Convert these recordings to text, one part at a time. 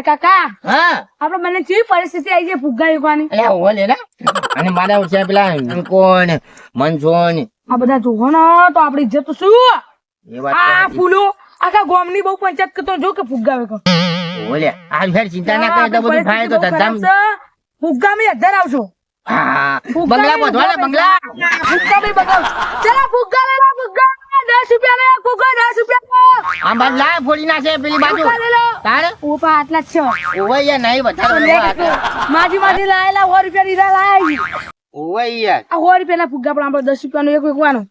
કાકા હા આપડે મને કેવી પરિસ્થિતિ આવી છે ફુગ્ગા વેચવાની? અલ્યા ઓવો લે ને અને મારા છે પેલા કોણ મનસોન આ બધા જોવો ને તો આપડી ઇજ્જત તો શું? એ વાત આ ફૂલો આખા ગામની બહુ પંચાયત કરતો જો કે ફુગ્ગા વેચો. ઓવો લે આ ફેર ચિંતા ના કરે તો બધું થાય તો ધંધામ ફુગ્ગા માં 1000 આવશો. હા બંગલા બધવાના બંગલા ફુગ્ગા બી બગાવ. ચલો ફુગ્ગા લઈ લો ફુગ્ગા 10 રૂપિયા લે ફુગ્ગા 10 રૂપિયા. આમ બાદ લાય ફોડી નાખે પેલી બાજુ ફુગ્ગા લઈ લો. તારે ઓપા આટલા જ છે. ઓવો યાર નહીં વધારે માજી લાયેલા 100 રૂપિયા દીધા લાયા. ઓવો યાર આ 100 રૂપિયાના ફુગ્ગા પણ આપણે 10 રૂપિયાનું એક વેચવાનું.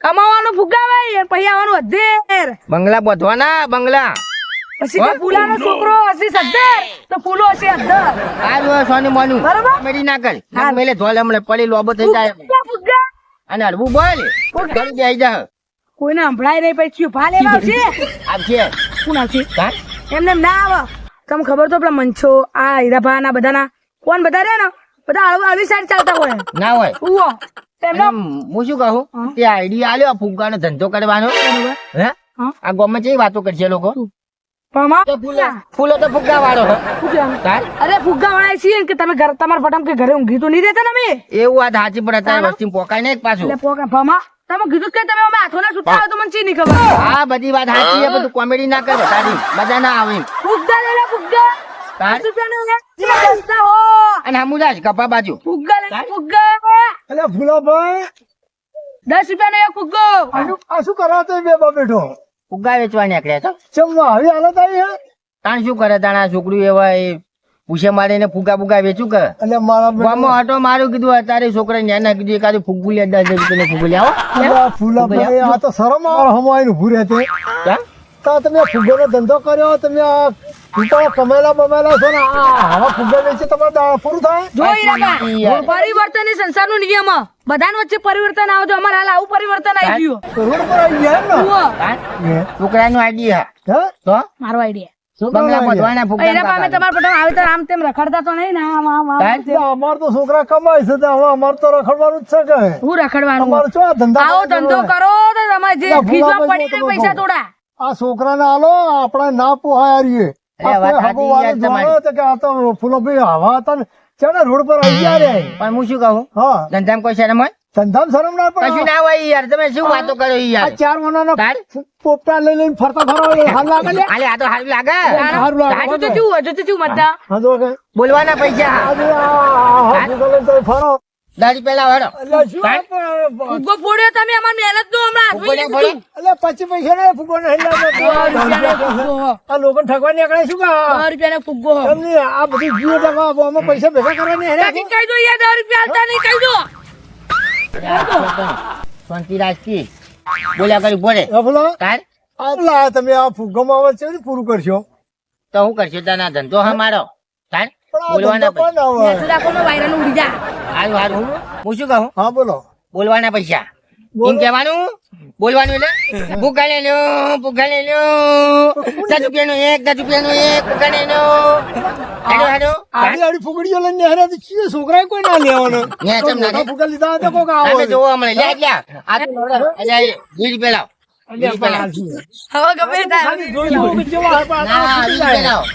કમાવાનું ફુગ્ગા ભાઈ પછી આવવાનું અધેર. બંગલા બધવાના બંગલા પછી કે ફૂલાનો છોકરો હશે સદ્દર તો ફૂલો હશે અધર. આ જો સોની મોનું બરાબર? મેડી ના કર ના મેલે ધોલે હમણે પડી લોબો થઈ જાય ફુગ્ગા અને હરવું બોલ કરી દે આઈ જા કોઈને સંભળાય નહીં પછી ભા લેવા આવશે. આવશે કોણ આવશે? કાં એમને એમ ના આવે. તમને ખબર તો પેલા મંછો આ હીરાભા ના બધાના કોણ બધા રે ને બધા આવી સાઈડ ચાલતા હોય ના હોય ઉવો એમને હું શું કહું તે આઈડિયા આલ્યો ફુગ્ગાનો ધંધો કરવાનો હે આ ગામમાં જે વાતો કરશે લોકો પમા ફૂલો તો ફુગ્ગા વાળો અરે ફુગ્ગા વાળા છીએ કે તમે ઘર તમારા પટમ કે ઘરે ઊંઘી તો નહીં રહેતા ને અમે એવું વાત સાચી પડે અત્યારે વસ્તી પોકાય ને પાછું એટલે પોકા પમા તમે કીધું કે તમે અમે હાથો ના છૂટા તો મને ચી નહીં ખબર. હા બધી વાત સાચી છે બધું કોમેડી ના કરે તારી મજા ના આવે ફુગ્ગા લઈ લે ફુગ્ગા તાર 10 રૂપિયાનું હો અને હમુદાસ કપા બાજુ ફુગ્ગા લે ફુગ્ગા અલે ફૂલાભાઈ 10 રૂપિયાનો એક ફુગ્ગો. આ શું કરો તો બે બેઠો ફુગ્ગા વેચવા નીકળ્યા તો ચમવા આવી હાલત આવી હે તાણ શું કરે તાણા છોકરું એવા એ પૂછે મારીને ફુગા ફુગા વેચું કે એટલે મારા ગામમાં આટો મારું કીધું અત્યારે છોકરા ન્યાના કીધું એકાદું ફુગ્ગું લે 10 રૂપિયાનું ફુગ્ગું લેવો ફૂલાભાઈ આ તો શરમ આવે હમાઈને ઉભું રહેતે તો તમે ફુગ્ગાનો ધંધો કર્યો તમે આ ફૂગા કમાયેલા બમાયેલા છો ને આવા ફુગ્ગા વેચે તમારે પૂરું થાય જો હીરાબા પરિવર્તન એ સંસારનો નિયમ બધાના વચ્ચે પરિવર્તન આવજો. અમારે હાલ આવું પરિવર્તન આવી ગયું રોડ પર આવી ગયા હા છોકરાનો આઈડિયા હે તો મારો આઈડિયા બંગલા બધવાના ફુગ્ગા હીરાબા અમે તમારા પટમ આવી તો આમ તેમ રખડતા તો નહીં ને અમાર તો છોકરા કમાય છે તો હવે અમારે તો રખડવાનું જ છે કે હું રખડવાનું અમારે શું ધંધા આવો ધંધો કરો તો તમારે જે ખીચવા પડી ને પૈસા થોડા આ છોકરાને આલો આપણે ના પોહાય રહીએ ફૂલાભાઈ આવા હતા ને ચાલે રોડ પર આવી ગયા રે પણ હું શું કહું હા ધંધામાં કોઈ શરમ હોય ધંધામ શરમ ના કશું પડે ના હોય યાર તમે શું વાતો કરો યાર 4 મહિનાના પોપટા લઈ લઈને ફરતા ફરવા હાલ લાગે ને આલે આ તો હારું લાગે હારું લાગે. હજુ તો શું મતતા હા જો કે બોલવાના પૈસા આજે આ ફૂગા લઈને તમે ફરો દાડી પેલા વાળો એટલે શું ફુગ્ગો ફોડ્યો તમે અમાર મહેનત નો હમણાં ફુગ્ગો ને ફોડ્યો? એટલે 25 પૈસા ને ફૂગો ને આ લોકો ઠગવા નીકળે શું કા 10 રૂપિયાનો ફુગ્ગો એમની આ બધી જીવ ટકા આમાં પૈસા ભેગા કરવાની હેરે કહી દો યાર 10 રૂપિયા હાલતા નહીં કહી દો. શાંતિ રાખી બોલ્યા કરી બોલે બોલો તાર આટલા તમે આ ફૂગામાં આવે છે પૂરું કરશો તો હું કરશું તને ધંધો હા મારો તાર પણ આ બોલવાના ધંધો પણ ના આવે. રાખો વાયરન ઉડી જા. હારું હારું હું શું કહું હા બોલો બોલવાના પૈસા બોલો. એમ કહેવાનું બોલવાનું એટલે ફુગ્ગા લઈ લો 10 રૂપિયાનું એક 10 રૂપિયાનું એક ફુગ્ગા લઈ લો હેડો હેડો આડી આડી ફુગડીઓ લઈને હેરે તો ચીયો છોકરાએ કોઈ ના લેવાનો ને તેમ ના ફુગા લીધા હોય તો કોક તમે આવો જોવો હમણાં લે લે આ તો અલ્યા 20 રૂપિયા લાવ 20 રૂપિયા લાવ હવે ગમે થાય ખાલી જોઈ લો કે કેવા હે પણ ના 20 રૂપિયા લાવ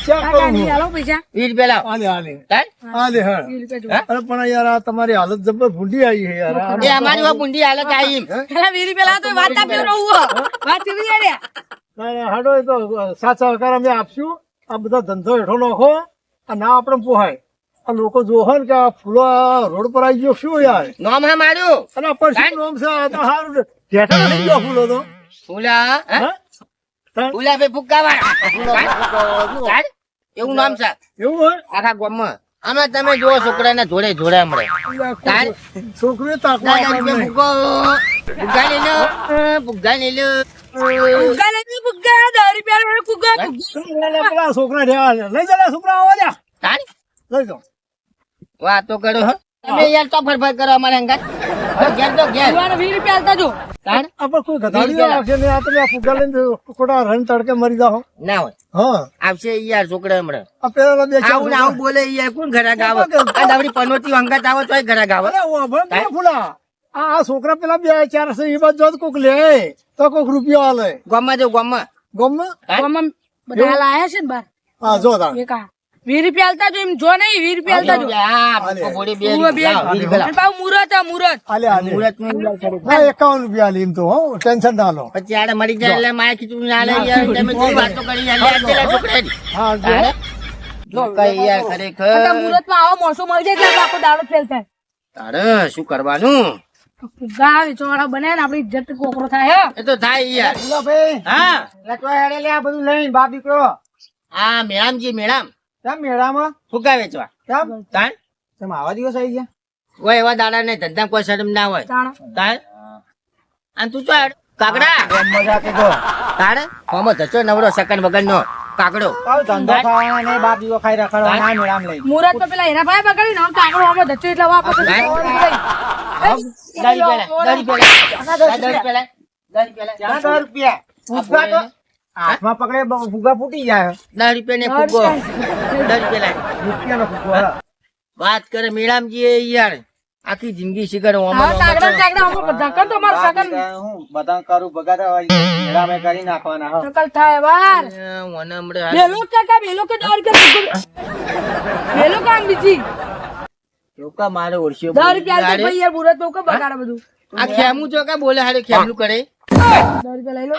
ચેક કાકા ની કરો હાલો પૈસા 20 રૂપિયા લાવ આલે આલે તાર આલે હા 20 રૂપિયા અરે પણ યાર આ તમારી હાલત જબર ભૂંડી આવી છે યાર આ એ અમારી વા બુંડી હાલત આવી પેલા 20 રૂપિયા લાવ તો વાત આપ્યો રહું વાત કરી યાર ના, ના, હાડો એ તો સાચા સહકાર અમે આપશું આ બધા ધંધો હેઠો નાખો આ ના આપણે પોહાય આ લોકો જોહે ને કે આ ફૂલો આ રોડ પર આવી ગયો શું યાર નામ હા મારું અને આ પર શું નામ છે આ તો હારું ઢેઠા થઈ ગયો ફૂલો તો ફૂલા હે? હા? તાર- ફૂલા ભાઈ ફુગ્ગા વાળા એવું નામ છે એવું હોય આખા ગામમાં આમાં તમે જુઓ છોકરાને જોડે જોડે હમણાં તાર? છોકરીઓ તાકવા દાદા ફુગ્ગો ફુગ્ગા લઈ લો ફુગ્ગા લઈ લો ફુગ્ગા લઈ ફુગ્ગા 10 રૂપિયા ફુગ્ગા પેલા છોકરા રહ્યા લઈ જા છોકરા આવવા દે તાર લઈ જાઓ વાતો કરો હો તમે યાર તો ફરફર કરો અમારે અંગાત ઘેર તો ઘેર 20 રૂપિયા હાલતા જો તાર આપણે કોઈ ગધાડીઓ આવશે ને આ તમે આ ફુગ્ગા લઈને ખોટા રન તડકે મરી જાઓ ના હોય હા આવશે યાર છોકરા હમણાં આ પેલા બે ચાર આવું ને આવું બોલે યાર કોણ ઘરાક આવે આ દાવડી પનોતી અંગાત આવે તોય ઘરાક આવે અરે વાહ, ભલે ફૂલા આ છોકરા પેલા 2-4 છે એ બાજુ જો કોક લે તો કોક રૂપિયો આલે ગામમાં જો ગામમાં ગમે આમાં બધા હાલ આયા છે ને બાર હા જો તાણ. એક આ 20 રૂપિયા આલતા જો એમ જો નહીં 20 રૂપિયા આલતા જો આ ફુગ્ગો બોડી બે ઉભો બે લાવો, વીસ રૂપિયા અને પાછું મુરત આ મુરત આલે આલે મુહૂર્તનું ઉલાળ કરું. હા 51 રૂપિયા આલે એમ તો હો ટેન્શન ના લો. પછી આડે મરી જાય એટલે માયા ખીચું ના લે યાર તમે કેવી વાતો કરી યાર લે પેલા છોકરાની. હા જો. તારે? જો કઈ યાર ખરેખર મુરત માં આવો માણસો મળી જાય એટલે આખો દાડો ફેલ થાય તારે શું કરવાનું ફુગ્ગા વેચવાવાળા બને ને આપડી ઇજ્જત કોકરો થાય હે એ તો થાય યાર. ભાઈ હા લટવા હેડે લે આ બધું લઈને બાપ દીકરો આ મેળામજી મેળામ કેમ મેળામાં ફુગ્ગા વેચવા કેમ તાણ તમે આવા દિવસ આવી ગયા કોઈ એવા દાડા ને ધંધા કોઈ શરમ ના હોય જાણો તાણ અને તું ચાલ કાકડા મજા કે તો તારે હોમો ધચો નવરો સકન વગર નો કાકડો ધંધો ખાવાના ને બાપ દીકરો ખાઈ રખડવાના મેળામ લઈ મુરત તો પેલા એના ભાઈ બગાડી ને કાકડો આમાં ધચ્ચો એટલે વાપસ હાથમાં પકડે ફુગા ફૂટી જાય રૂપિયાનો ફુગ્ગો હા. વાત કરે મેળામજી યાર આખી જિંદગી શિખર ધક્કર તો મારું સગન હું બધા કરું બગાડા વાળી મેળામાં કરી નાખવાના હા. સકલ થાય વાર બેલો કાકા બેલો કે દોર કે બેલો કામ બીજી મારે ઓળખ્યો 10 રૂપિયા આલતો ભાઈ યાર મુરત તો કે બગાડે બધું આ ખેમું જો કે બોલે હારે ખેમલું કરે 10 રૂપિયા લઈ લો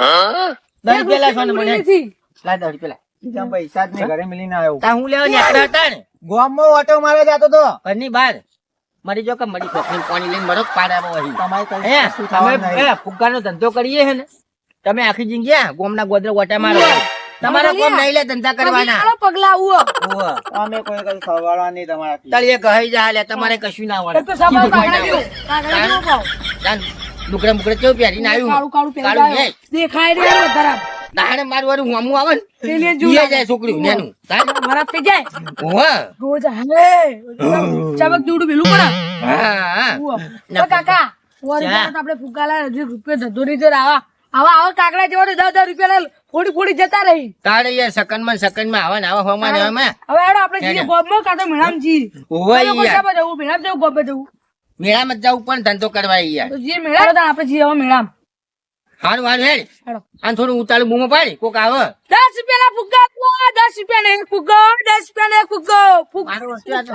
10 રૂપિયા લાવવાનો મને નથી. લા 10 રૂપિયા કેમ પૈસા જ નહીં ઘરે મિલીને આવ્યો તા હું લેવા નીકળ્યા હતા ને ગામમાં ઓટો મારે જાતો તો ઘરની બહાર મરી જો કે મરી છોકરી પાણી લઈને મરો પાડામાં વહી તમારે હે કઈ શું થવાનું તમે નહીં. ફુગ્ગાનો ધંધો કરીએ હે ને તમે આખી જિંદગી આ ગોમના ગોદરે ઓટા મારો તમારો કોમ નહીં લે ધંધા કરવાના ચાલો પગલા આવો ઓહો. અમે કોઈ કઈ ખવડાવવા નહીં તમારાથી. તળિયે કહી જા લે તમારે કશું ના એક તો વળે સબા કાકડા જેવો. કાકડા જેવો ભાવ. ડુકડે મુકડે કેવું પહેરીને કાળું આવ્યું કાળું પહેરી કાળું આવ્યો. હે દેખાય રે એનો ધરાબ. દાડે મારું વાળું હોમું આવે ને તે લે પીએ જોડા. જાય છોકરી નેનું તાન વરાપ થઈ જાય ઓહો. રોજ હાલે ચમક દૂડું પેલું પડે હા હા તો કાકા વરસાદ આપણે ફુગાલા રૂપિયા ધંધો ની જોડે આવા આવા કાકડા જેવો 10 રૂપિયા ફોડી ફોડી જતા રહી તારે યાર સકનમાં આવા ને આવા હોમાં ને આવામાં હવે હેડો આપણે જઈએ ગોબમાં કાં તો મેળામજી ઓહો યાર જવું મેળામ જવું ગોબે જવું મેળામાં જ જવું પણ ધંધો કરવા યાર તો જે મેળા હતા આપણે જઈએ હવે મેળામ હારું હારું હેડ હેડો આને થોડું ઉતાળું બૂમો પાડી કોક આવે 10 રૂપિયા ફુગ્ગા 10 રૂપિયા ને એક ફુગ્ગો 10 રૂપિયા ને એક ફુગ્ગો મારો વસ્તુ આ તો.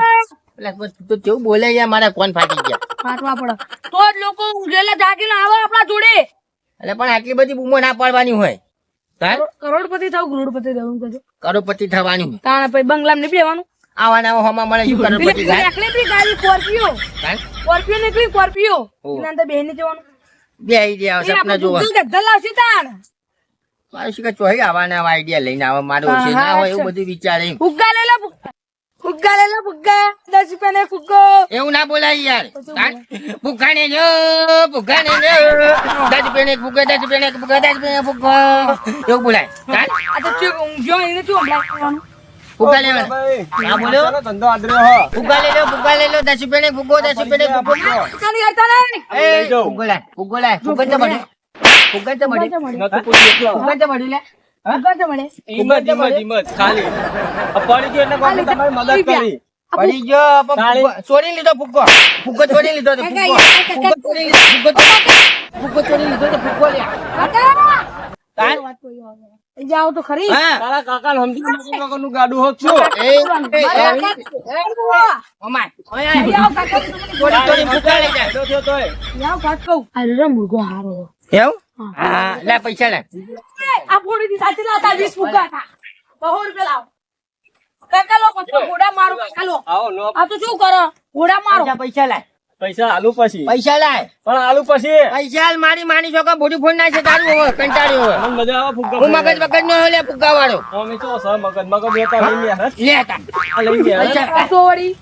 એટલે તો કેવું બોલે યાર મારા કોણ ફાટી ગયા ફાટવા પડે તો જ લોકો ઊંઘેલા જાગીને આવે આપણા જોડે એટલે પણ આટલી બધી બૂમો ના પાડવાની હોય તાર કરોડપતિ થાવ કરોડપતિ થવું કહેજો કરોડપતિ થવાની હોય તાણા પછી બંગલામાં નહીં બેવાનું આવા ને આવા હોમાં મળે શું કરોડપતિ થાય એકલી બી ગાડી સ્કોર્પિયો તાર? સ્કોર્પિયો નીકળી સ્કોર્પિયો ઓહ. એના અંદર બેહીને જવાનું બે આઈડિયા સપના જોવા ગદ્દા લાવશે તાણ મારું શું કે ચોહી આવાના આવા આઈડિયા લઈને આવે મારો હા, છે ના હા, હોય એવું અચ્છા. બધું વિચારે એમ. ફુગ્ગા લઈ લો ફુગ્ગા લઈ લો ફુગ્ગા 10 રૂપિયા ને ફુગ્ગો એવું ના બોલાય યાર તાર? ભૂખાને જો ભૂખાને જો 10 રૂપિયાને એક ભૂખો 10 રૂપિયાને એક ભૂખો 10 રૂપિયાને એક ભૂખો એવું બોલાય તાર? આ તો ચૂક ઊંઘ્યો એને શું હમણાં ભૂખા લેવાના હા બોલો ધંધો આદર્યો હો. ભૂખા લઈ લો 10 રૂપિયાને એક ભૂખો 10 રૂપિયાને એક ભૂખો ખાલી કરતા નહીં એ ફુગ્ગો લાય ફુગ્ગો લાય ફુગ્ગો તો મળે ફુગ્ગો તો મળે ફુગ્ગો તો મળે લે ફુગ્ગા તો મળે પડી ગયો પણ ફુગ્ગો ચોરી લીધો ફુગ્ગો ફુગ્ગો ચોરી લીધો તો ફુગ્ગો ફુગ્ગો ચોરી લીધો ફુગ્ગો ચોરી લીધો તો ફુગ્ગો લે કાકા તાર? વાત કોઈ આવે. જાઓ તો ખરી હા ગાડું હોત છું ઓમાય ઓય ચોરી ચોરી ફુગ્ગા લઈ જાય મુર્ગો હારો એવું હા લે પૈસા લે આ ફોડી થી સાચી લાતા 20 ફુગ્ગા હતા 100 રૂપિયા લાવો કાકા લો પછી ઘોડા મારો કાકા લો આ તો શું કરો ઘોડા મારો પૈસા લાય પૈસા આલુ પછી પૈસા લાય પણ આલુ પછી પૈસા હાલ મારી માની છોકરા બોડી ફોન નાખે તારું હવે કંટાળ્યો હવે મને મજા આવે ફુગ્ગા હું મગજ મગજ નો લે ફુગ્ગા વાળો અમે તો સર મગજ લેતા લઈ લે લે તા લઈ લે પૈસા સોરી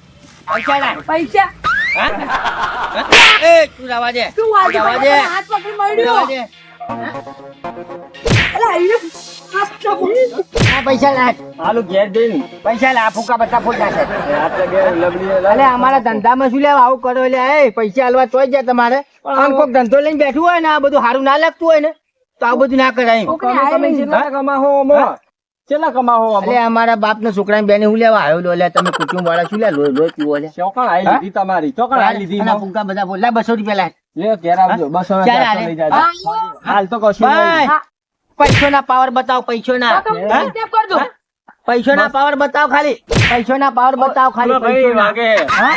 પૈસા લાય પૈસા એ તું જવા દે શું વાત જવા દે હાથ પકડી મળ્યો જવા દે અલા આઈને હાથ પકડી આ પૈસા લાય આલુ ઘેર જઈને પૈસા લાય ફૂકા બધા ફોડ નાખે રાત્રે ઘેર લબડી અલે અમારા ધંધામાં શું લેવા આવું કરો એટલે એ પૈસા હાલવા તોય જાય તમારે આમ કોઈક ધંધો લઈને બેઠું હોય ને આ બધું સારું ના લાગતું હોય ને તો આ બધું ના કરાય તમે કેટલા કમાહો અમો કેટલા કમાહો અમો અલે અમારા બાપ ના છોકરા બેને હું લેવા આવ્યો લે તમે કુટુંબ વાળા શું લે લોહી લોહી પીવો લે ચોકણ આઈ લીધી તમારી ચોકણ આઈ લીધી અને ફૂકા બધા બોલ લા 200 રૂપિયા લાય લે ઘેર આવજો બસ હવે ચાલ ચારસો લઈ જાજો હાલ તો કશું નહીં ભાઈ પૈસો ના પાવર બતાવો પૈસો ના તો તમે સ્ટેપ કરજો પૈસોના પાવર બતાવ ખાલી. પૈસોના પાવર બતાવ ખાલી. પૈસોના. હા?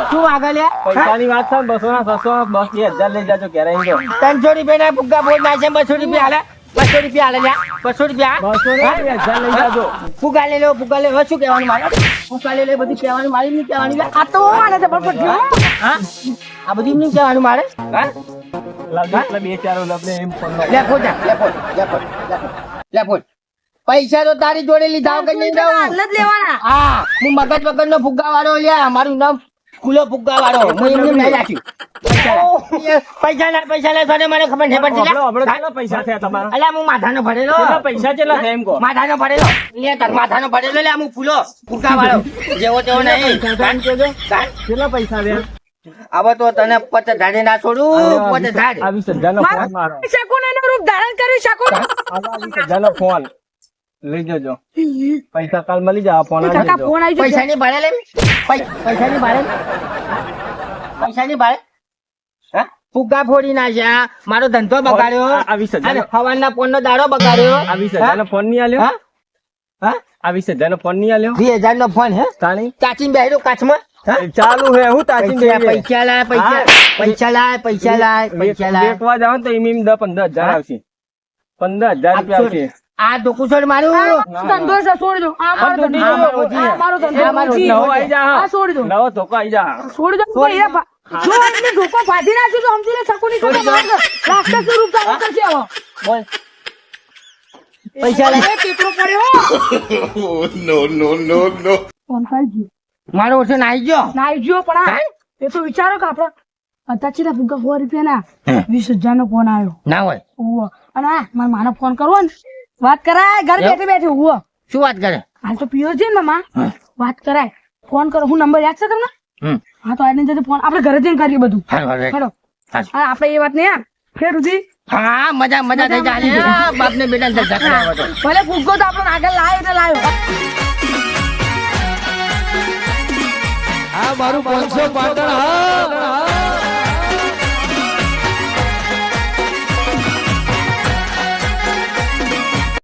શું વાગે લે? પૈસાની વાત છે 200 ના 600 બસ 1000 લઈ જાજો ક્યારે અહીં તો 300 રૂપિયાના ફુગ્ગા બોલ નાખે 200 રૂપિયા હાલે. 200 રૂપિયા હાલે લ્યા. 200 રૂપિયા. 200 ને 1000 લઈ જાજો ફુગ્ગા લઈ લો ફુગ્ગા લઈ લો. હવે શું કહેવાનું મારે? ફુગ્ગા લઈ લે બધું કહેવાનું મારે નહીં કહેવાનું લે. આ તો આને જબરજસ્ત થયો. હા? આ બધું નહીં કહેવાનું મારે. હા? લાવજો એટલે બે ચાર લપને એમ ફોન લે ફોન જા, લે ફોન, લે ફોન, લે ફોન. પૈસા તો તારી જોડે લીધા વગર નહીં દઉં. હાલ જ લેવાના. હા, હું મગજ વગરનો ફુગ્ગા વાળો લ્યા. મારું નામ ખુલ્લો ફુગ્ગા વાળો. હું એમને નહીં રાખ્યું. પૈસા ના સોને મને ખબર નહીં પડતી લે. આપણે કેટલા પૈસા થયા તમારા અલ્યા હું માથાનો ભરેલો. કેટલા પૈસા કેટલા થયા એમ કહો માથાનો ભરેલો. લે તાર માથાનો ભરેલો લે. હું ફૂલો ફુગ્ગા વાળો. જેવો તેવો નહીં. કેટલા પૈસા થયા હવે તો તને 50,000 ના છોડું. 50,000. આ 20,000 નો ફોન મારો શકુન એનું રૂપ ધારણ કર્યું શકુન. આ 20,000 નો ફોન લઈ જજો પૈસા કાલ મળી જાય ફોન આવી કાકા જજો ફોન આવી ગયો. પૈસાની ભાડે લે. પૈસાની ભાડે. પૈસાની ભાડે. હા? ફુગ્ગા ફોડી નાખ્યા. મારો ધંધો બગાડ્યો. આ 20,000 અને હવારના ફોનનો દાડો બગાડ્યો. આ 20,000 નો ફોન નહીં આલ્યો હા? હા? આ 20,000 નો ફોન નહીં આલ્યો 20,000 નો ફોન હે? તાણી ચાચીને બેહ્યો કાચમાં. હા? ચાલુ હે હું તાચી પૈસા લાય પૈસા પૈસા લાય પૈસા લાય પૈસા લાય. વેચવા જાવ તો એમ 10-15,000 આવશે 15,000 રૂપિયા આવશે આ ધોકું છોડ મારું. ધંધો છે છોડી દો. આ મારો ધંધો. આ મારો છે. આ મારો ધંધો. આ મારો જી. ધંધો. નવો આઈ જા આ છોડી દો. નવો ધોકો આઈ જા છોડી દો. એ ભા- જો એમને ધોકો ફાડી નાખ્યો તો સમજી લે શકુની તો મારે રાક્ષસ રૂપ ધારણ કરશે હવે. બોલ પૈસા લાય. એ પેપરો પડ્યો. ફોન ખાઈ ગયો. મારો ઓછો નાઈ ગયો. નાઈ ગયો પણ આ એ તો વિચારો કે આપણે અત્યારે ફુગ્ગા 100 રૂપિયાના 20,000 નો ફોન આવ્યો. ના હોય. ઉવ્વ. અને હા મારા માનો ફોન કરવો ને વાત કરાય ઘર એમ? બેઠે બેઠે ઉવ્વ. શું વાત કરે? હાલ તો પિયર છે ને મામા વાત કરાય ફોન કરો. હું નંબર યાદ છે તમને? હમ. હા તો આને જતે ફોન આપણે ઘરે જઈને કરીએ બધું. હારું, હારું. હેડો. હારું. હા આપણે એ વાત નહીં હા ફેર સુધી હા મજા મજા થઈ જાય. બાપ ને બેટા ધંધા કરાવવા તો. ભલે ફુગ્ગો તો આપણને આગળ લાવ્યો એટલે લાવ્યો. આ મારું 500 પાટણ હા